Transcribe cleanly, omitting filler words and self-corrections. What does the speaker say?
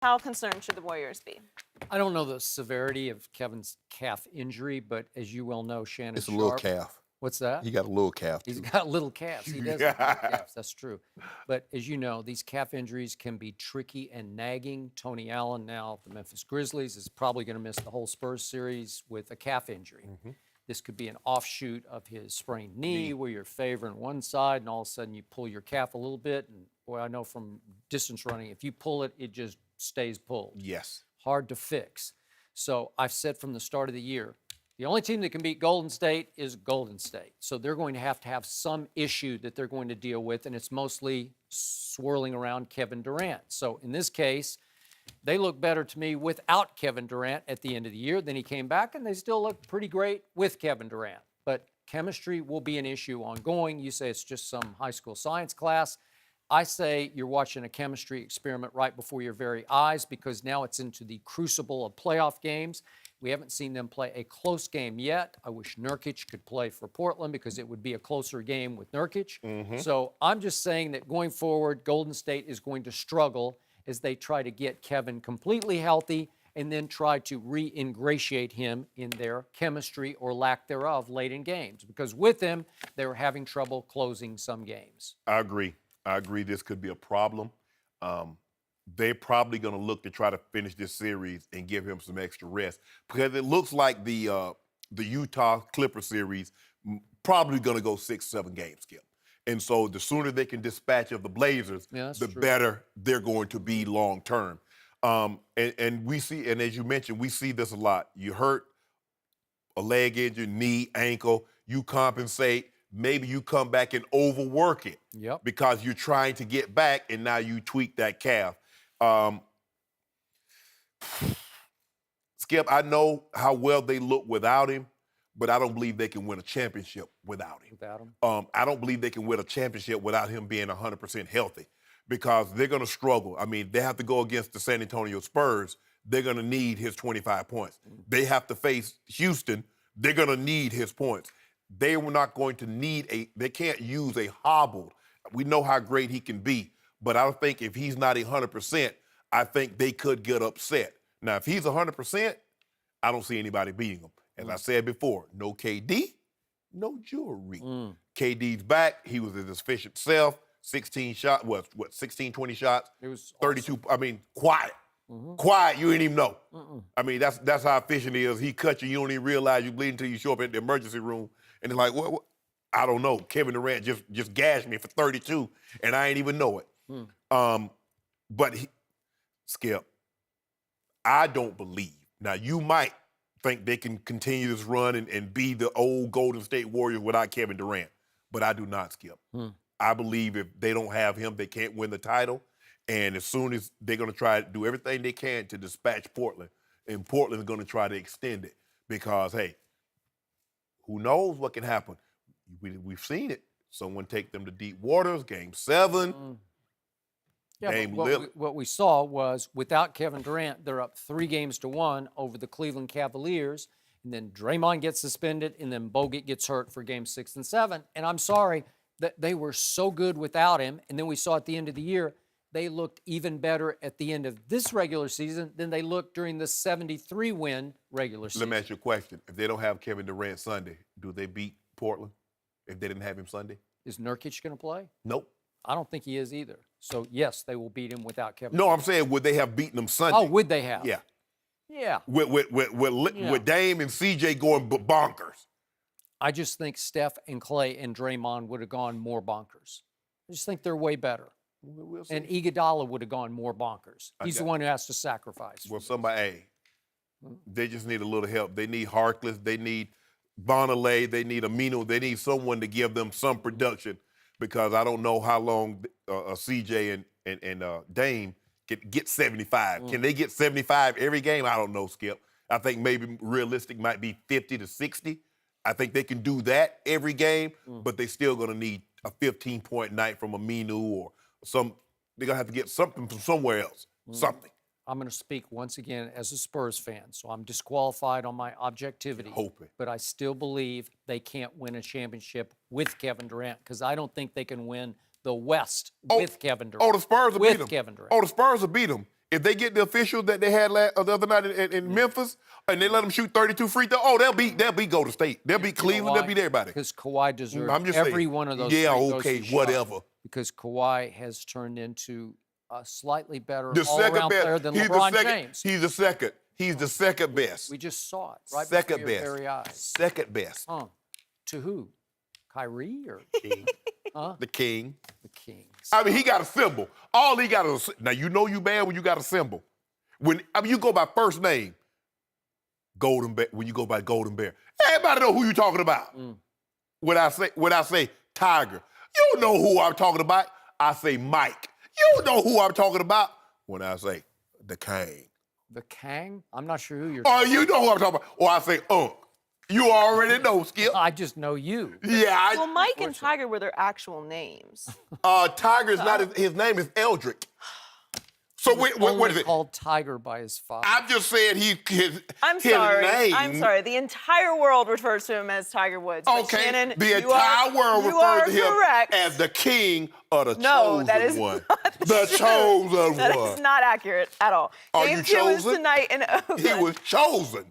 How concerned should the Warriors be? I don't know the severity of Kevin's calf injury, but as you well know, Shannon It's a little Sharpe. calf. What's that? He got a little calf, He's too. got little calves. He does have little calves. That's true. But as you know, these calf injuries can be tricky and nagging. Tony Allen, now the Memphis Grizzlies, is probably going to miss the whole Spurs series with a calf injury. This could be an offshoot of his sprained knee where you're favoring one side and all of a sudden you pull your calf a little bit. And boy, I know from distance running, if you pull it, it just stays pulled. Yes. Hard to fix. So I've said from the start of the year, the only team that can beat Golden State is Golden State. So they're going to have some issue that they're going to deal with, and it's mostly swirling around Kevin Durant. So in this case, they look better to me without Kevin Durant at the end of the year. Then he came back, and they still look pretty great with Kevin Durant. But chemistry will be an issue ongoing. You say it's just some high school science class. I say you're watching a chemistry experiment right before your very eyes because now it's into the crucible of playoff games. We haven't seen them play a close game yet. I wish Nurkic could play for Portland because it would be a closer game with Nurkic. So I'm just saying that going forward, Golden State is going to struggle as they try to get Kevin completely healthy and then try to re-ingratiate him in their chemistry or lack thereof late in games. Because with him, they were having trouble closing some games. I agree. This could be a problem. They're probably going to look to try to finish this series and give him some extra rest because it looks like the Utah Clipper series probably going to go 6-7 games, Skip. And so the sooner they can dispatch of the Blazers, the better they're going to be long term. And we see, and as you mentioned, we see this a lot. You hurt a leg injury, knee, ankle, you compensate. Maybe you come back and overwork it because you're trying to get back, and now you tweak that calf. Skip, I know how well they look without him, but I don't believe they can win a championship without him. I don't believe they can win a championship without him being 100% healthy because they're going to struggle. I mean, they have to go against the San Antonio Spurs. They're going to need his 25 points. They have to face Houston. They're going to need his points. They were not going to they can't use a hobbled. We know how great he can be, but I don't think if he's not 100%, I think they could get upset. Now, if he's 100%, I don't see anybody beating him. As I said before, no KD, no jewelry. KD's back. He was his efficient self. 16 shots, 16, 20 shots. It was 32, awesome. I mean, quiet. Quiet, you didn't even know. I mean, that's how efficient he is. He cut you, you don't even realize you bleeding until you show up at the emergency room. And it's like, what? I don't know. Kevin Durant just gashed me for 32, and I ain't even know it. But Skip, I don't believe. Now, you might think they can continue this run and be the old Golden State Warriors without Kevin Durant, but I do not, Skip. I believe if they don't have him, they can't win the title. And as soon as they're going to try to do everything they can to dispatch Portland, and Portland's going to try to extend it because, hey, who knows what can happen? We've seen it. Someone take them to deep waters, Game 7. Yeah, what we saw was without Kevin Durant, they're up 3-1 over the Cleveland Cavaliers, and then Draymond gets suspended, and then Bogut gets hurt for Game 6 and 7. And I'm sorry that they were so good without him, and then we saw at the end of the year, they looked even better at the end of this regular season than they looked during the 73-win regular season. Let me ask you a question. If they don't have Kevin Durant Sunday, do they beat Portland if they didn't have him Sunday? Is Nurkic going to play? Nope. I don't think he is either. So, yes, they will beat him without Kevin. No, I'm saying would they have beaten him Sunday? Oh, would they have? Yeah. Yeah. With Dame and CJ going bonkers. I just think Steph and Clay and Draymond would have gone more bonkers. I just think they're way better. We'll see. And Iguodala would have gone more bonkers. He's the one who has to sacrifice. Well, they just need a little help. They need Harkless. They need Bonalay. They need Amino. They need someone to give them some production because I don't know how long CJ and Dame can get 75. Can they get 75 every game? I don't know, Skip. I think maybe realistic might be 50 to 60. I think they can do that every game, but they still going to need a 15-point night from Aminu or they're going to have to get something from somewhere else, something. I'm going to speak once again as a Spurs fan, so I'm disqualified on my objectivity. But I still believe they can't win a championship with Kevin Durant because I don't think they can win the West with Kevin Durant. Oh, the Spurs will beat them. Kevin Durant. Oh, the Spurs will beat them if they get the officials that they had the other night in Memphis, and they let them shoot 32 free throws, oh, they'll beat Golden State. They'll beat Cleveland. They'll beat everybody. Because Kawhi deserves I'm just every saying, one of those. yeah, free throws okay, he shot. whatever. Because Kawhi has turned into a slightly better The second all-around best. player than He's LeBron the second. James. He's the second. He's the second best. We just saw it right Second before your best. very eyes. Second best. Huh. To who? Kyrie or King. huh? The king. The Kings? I mean, he got a symbol. All he got is now. You know you bad when you got a symbol. When you go by first name, Golden Bear. When you go by Golden Bear, everybody know who you talking about. When I say Tiger, you know who I'm talking about. I say Mike. You know who I'm talking about when I say the King. The Kang? I'm not sure who you're. Oh, you know who I'm talking about. Or I say Unk. You already know, Skip. I just know you. Yeah. Well, Mike and Tiger were their actual names. Tiger's not his name is Eldrick. So wait, what is it? Called Tiger by his father. I'm just saying I'm his sorry. name. I'm sorry. The entire world refers to him as Tiger Woods. But Okay, Shannon, the you entire world you refers are to him correct. as the king of the No, chosen that is one. not The true. chosen That one. is not accurate at all. Are Game you 2 is chosen? tonight in Oakland. He was chosen.